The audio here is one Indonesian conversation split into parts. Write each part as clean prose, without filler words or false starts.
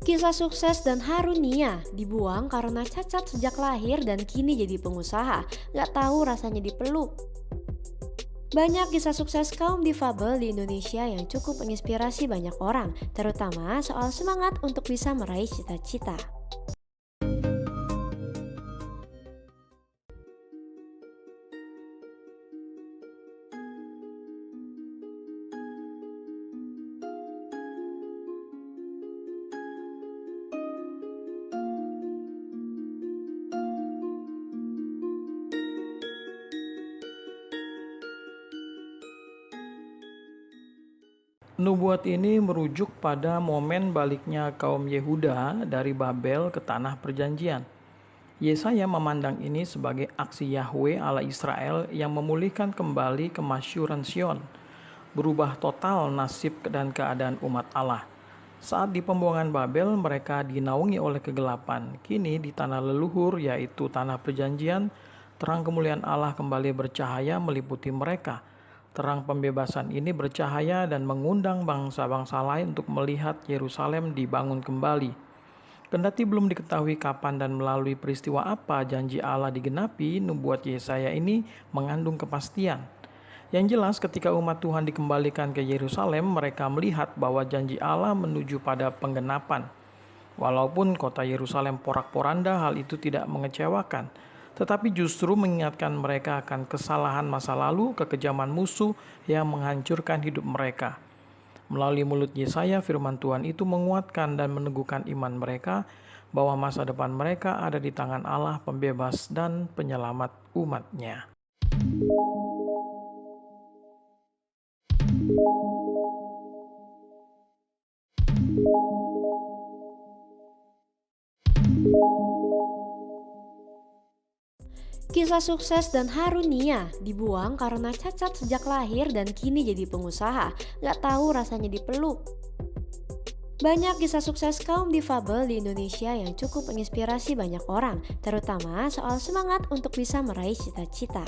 Kisah sukses dan Harunia dibuang karena cacat sejak lahir dan kini jadi pengusaha. Gak tahu rasanya dipeluk. Banyak kisah sukses kaum difabel di Indonesia yang cukup menginspirasi banyak orang, terutama soal semangat untuk bisa meraih cita-cita. Nubuat ini merujuk pada momen baliknya kaum Yehuda dari Babel ke tanah perjanjian. Yesaya memandang ini sebagai aksi Yahweh Allah Israel yang memulihkan kembali kemasyhuran Sion, berubah total nasib dan keadaan umat Allah. Saat di pembuangan Babel mereka dinaungi oleh kegelapan, kini di tanah leluhur yaitu tanah perjanjian, terang kemuliaan Allah kembali bercahaya meliputi mereka. Terang pembebasan ini bercahaya dan mengundang bangsa-bangsa lain untuk melihat Yerusalem dibangun kembali. Kendati belum diketahui kapan dan melalui peristiwa apa janji Allah digenapi, nubuat Yesaya ini mengandung kepastian. Yang jelas ketika umat Tuhan dikembalikan ke Yerusalem, mereka melihat bahwa janji Allah menuju pada penggenapan. Walaupun kota Yerusalem porak-poranda, hal itu tidak mengecewakan, tetapi justru mengingatkan mereka akan kesalahan masa lalu, kekejaman musuh yang menghancurkan hidup mereka. Melalui mulut Yesaya, firman Tuhan itu menguatkan dan meneguhkan iman mereka bahwa masa depan mereka ada di tangan Allah pembebas dan penyelamat umatnya. Kisah sukses dan Harunia dibuang karena cacat sejak lahir dan kini jadi pengusaha. Gak tahu rasanya dipeluk. Banyak kisah sukses kaum difabel di Indonesia yang cukup menginspirasi banyak orang, terutama soal semangat untuk bisa meraih cita-cita.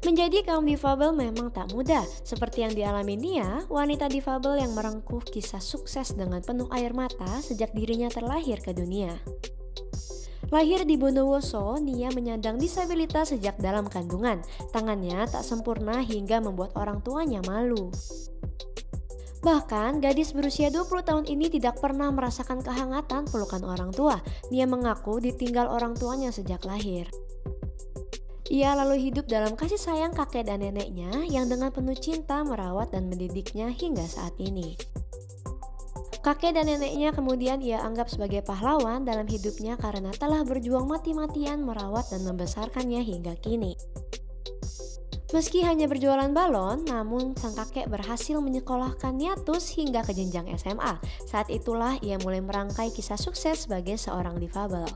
Menjadi kaum difabel memang tak mudah, seperti yang dialami Nia, wanita difabel yang merengkuh kisah sukses dengan penuh air mata sejak dirinya terlahir ke dunia. Lahir di Bondowoso, Nia menyandang disabilitas sejak dalam kandungan. Tangannya tak sempurna hingga membuat orang tuanya malu. Bahkan, gadis berusia 20 tahun ini tidak pernah merasakan kehangatan pelukan orang tua. Nia mengaku ditinggal orang tuanya sejak lahir. Ia lalu hidup dalam kasih sayang kakek dan neneknya yang dengan penuh cinta merawat dan mendidiknya hingga saat ini. Kakek dan neneknya kemudian ia anggap sebagai pahlawan dalam hidupnya karena telah berjuang mati-matian merawat dan membesarkannya hingga kini. Meski hanya berjualan balon, namun sang kakek berhasil menyekolahkan Niatus hingga ke jenjang SMA. Saat itulah ia mulai merangkai kisah sukses sebagai seorang difabel.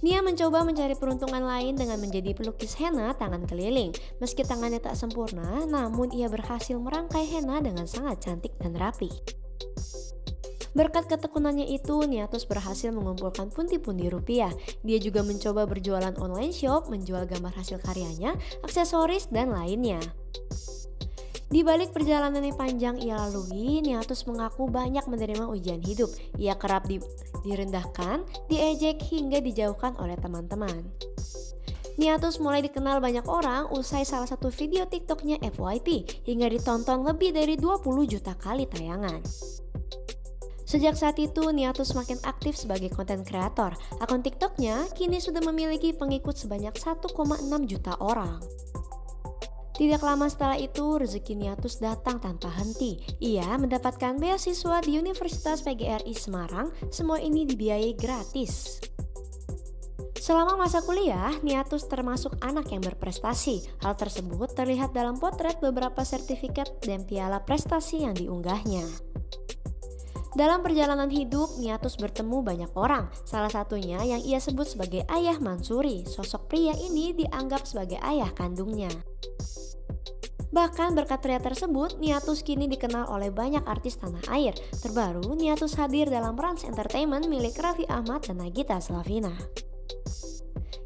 Nia mencoba mencari peruntungan lain dengan menjadi pelukis henna tangan keliling. Meski tangannya tak sempurna, namun ia berhasil merangkai henna dengan sangat cantik dan rapi. Berkat ketekunannya itu, Niatus berhasil mengumpulkan pundi-pundi rupiah. Dia juga mencoba berjualan online shop, menjual gambar hasil karyanya, aksesoris, dan lainnya. Di balik perjalanan yang panjang ia lalui, Niatus mengaku banyak menerima ujian hidup. Ia kerap direndahkan, diejek, hingga dijauhkan oleh teman-teman. Niatus mulai dikenal banyak orang usai salah satu video TikToknya FYP, hingga ditonton lebih dari 20 juta kali tayangan. Sejak saat itu, Niatus semakin aktif sebagai konten kreator. Akun TikToknya kini sudah memiliki pengikut sebanyak 1,6 juta orang. Tidak lama setelah itu, rezeki Niatus datang tanpa henti. Ia mendapatkan beasiswa di Universitas PGRI Semarang, semua ini dibiayai gratis. Selama masa kuliah, Niatus termasuk anak yang berprestasi. Hal tersebut terlihat dalam potret beberapa sertifikat dan piala prestasi yang diunggahnya. Dalam perjalanan hidup, Niatus bertemu banyak orang, salah satunya yang ia sebut sebagai Ayah Mansuri. Sosok pria ini dianggap sebagai ayah kandungnya. Bahkan berkat pria tersebut, Niatus kini dikenal oleh banyak artis tanah air. Terbaru, Niatus hadir dalam Rans Entertainment milik Raffi Ahmad dan Nagita Slavina.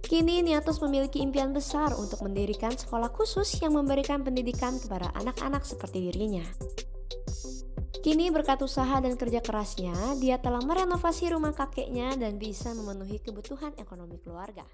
Kini Niatus memiliki impian besar untuk mendirikan sekolah khusus yang memberikan pendidikan kepada anak-anak seperti dirinya. Kini berkat usaha dan kerja kerasnya, dia telah merenovasi rumah kakeknya dan bisa memenuhi kebutuhan ekonomi keluarga.